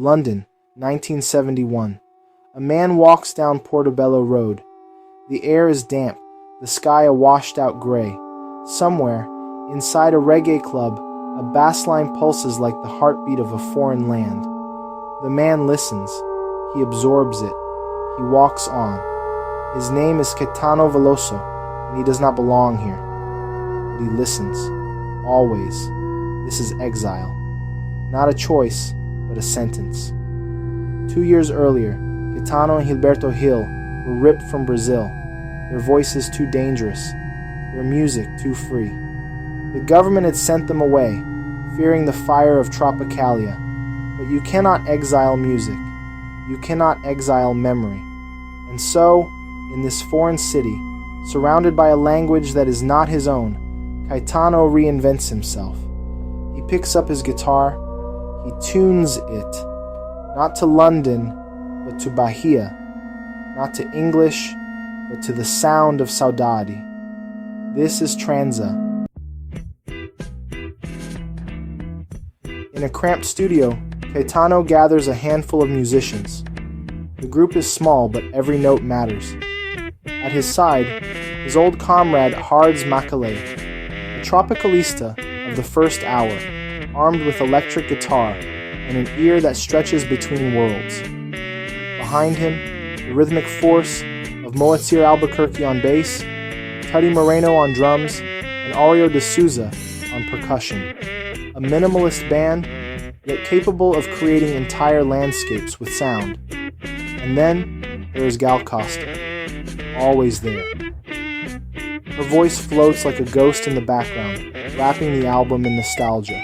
London, 1971. A man walks down Portobello Road. The air is damp, the sky a washed-out gray. Somewhere, inside a reggae club, a bassline pulses like the heartbeat of a foreign land. The man listens. He absorbs it. He walks on. His name is Caetano Veloso, and he does not belong here. But he listens. Always. This is exile. Not a choice, but a sentence. 2 years earlier, Caetano and Gilberto Gil were ripped from Brazil. Their voices too dangerous. Their music too free. The government had sent them away, fearing the fire of Tropicalia. But you cannot exile music. You cannot exile memory. And so, in this foreign city, surrounded by a language that is not his own, Caetano reinvents himself. He picks up his guitar. He tunes it, not to London, but to Bahia, not to English, but to the sound of saudade. This is Transa. In a cramped studio, Caetano gathers a handful of musicians. The group is small, but every note matters. At his side, his old comrade Hards Makale, a tropicalista of the first hour, armed with electric guitar and an ear that stretches between worlds. Behind him, the rhythmic force of Moacir Albuquerque on bass, Teddy Moreno on drums, and Aureo de Souza on percussion. A minimalist band, yet capable of creating entire landscapes with sound. And then there is Gal Costa, always there. Her voice floats like a ghost in the background, wrapping the album in nostalgia.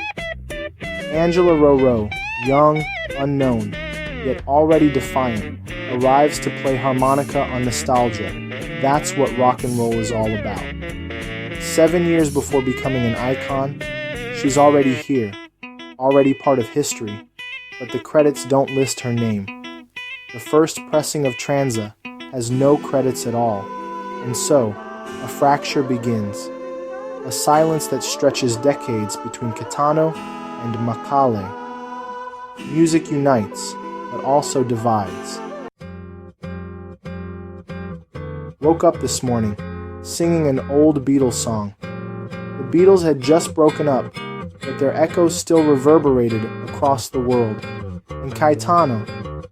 Angela Roro, young, unknown, yet already defiant, arrives to play harmonica on nostalgia. That's what rock and roll is all about. 7 years before becoming an icon, she's already here, already part of history, but the credits don't list her name. The first pressing of Transa has no credits at all, and so, a fracture begins. A silence that stretches decades between Caetano and Makale. Music unites, but also divides. Woke up this morning, singing an old Beatles song. The Beatles had just broken up, but their echoes still reverberated across the world. And Caetano,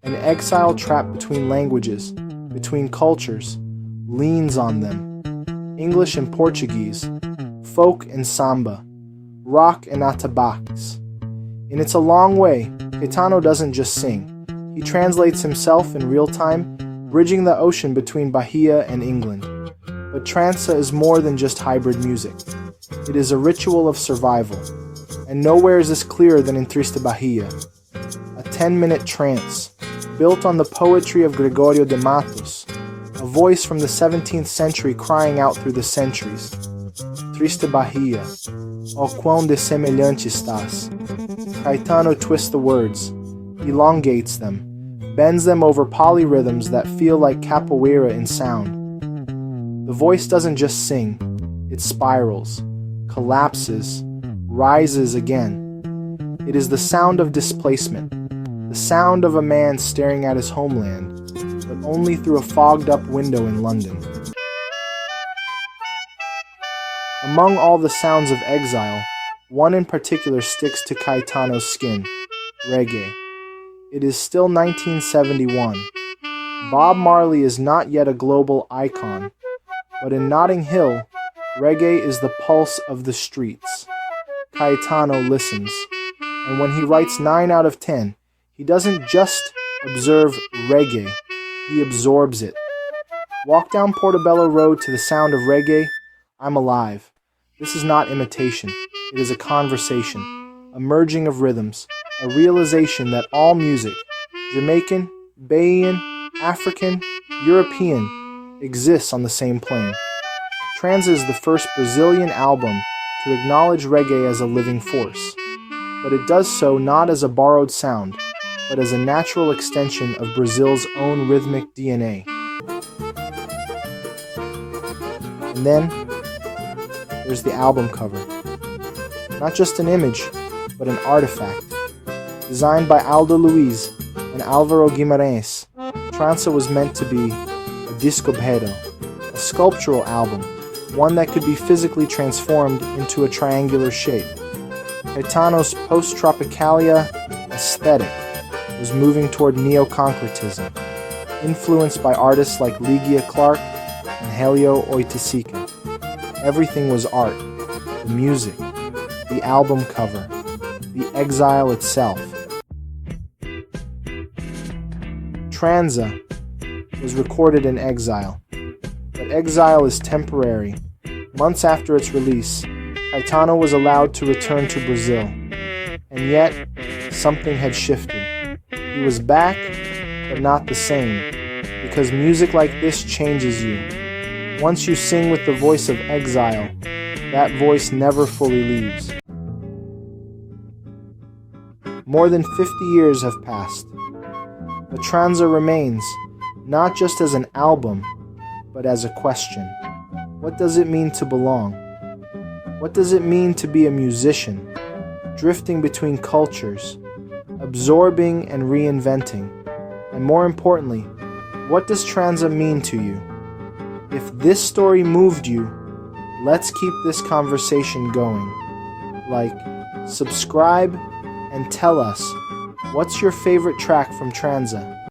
an exile trapped between languages, between cultures, leans on them. English and Portuguese, folk and samba, rock and atabaques. In It's a Long Way, Caetano doesn't just sing. He translates himself in real time, bridging the ocean between Bahia and England. But Transa is more than just hybrid music. It is a ritual of survival. And nowhere is this clearer than in Triste Bahia. A 10-minute trance, built on the poetry of Gregorio de Matos, a voice from the 17th century crying out through the centuries. Triste Bahia, ó quão dessemelhante estás. Caetano twists the words, elongates them, bends them over polyrhythms that feel like capoeira in sound. The voice doesn't just sing, it spirals, collapses, rises again. It is the sound of displacement, the sound of a man staring at his homeland, but only through a fogged-up window in London. Among all the sounds of exile, one in particular sticks to Caetano's skin, reggae. It is still 1971. Bob Marley is not yet a global icon, but in Notting Hill, reggae is the pulse of the streets. Caetano listens, and when he writes 9 out of 10, he doesn't just observe reggae, he absorbs it. Walk down Portobello Road to the sound of reggae, I'm alive. This is not imitation, it is a conversation, a merging of rhythms, a realization that all music, Jamaican, Bahian, African, European, exists on the same plane. Transa is the first Brazilian album to acknowledge reggae as a living force, but it does so not as a borrowed sound, but as a natural extension of Brazil's own rhythmic DNA. And then, there's the album cover. Not just an image, but an artifact. Designed by Aldo Luiz and Álvaro Guimarães, Transa was meant to be a disco bedo, a sculptural album, one that could be physically transformed into a triangular shape. Caetano's post-Tropicalia aesthetic was moving toward neo-concretism, influenced by artists like Ligia Clark and Helio Oiticica. Everything was art, the music, the album cover, the Exile itself. Transa was recorded in exile, but exile is temporary. Months after its release, Caetano was allowed to return to Brazil, and yet something had shifted. He was back, but not the same, because music like this changes you. Once you sing with the voice of exile, that voice never fully leaves. More than 50 years have passed, but Transa remains, not just as an album, but as a question. What does it mean to belong? What does it mean to be a musician, drifting between cultures, absorbing and reinventing? And more importantly, what does Transa mean to you? If this story moved you, let's keep this conversation going. Like, subscribe, and tell us, what's your favorite track from Transa?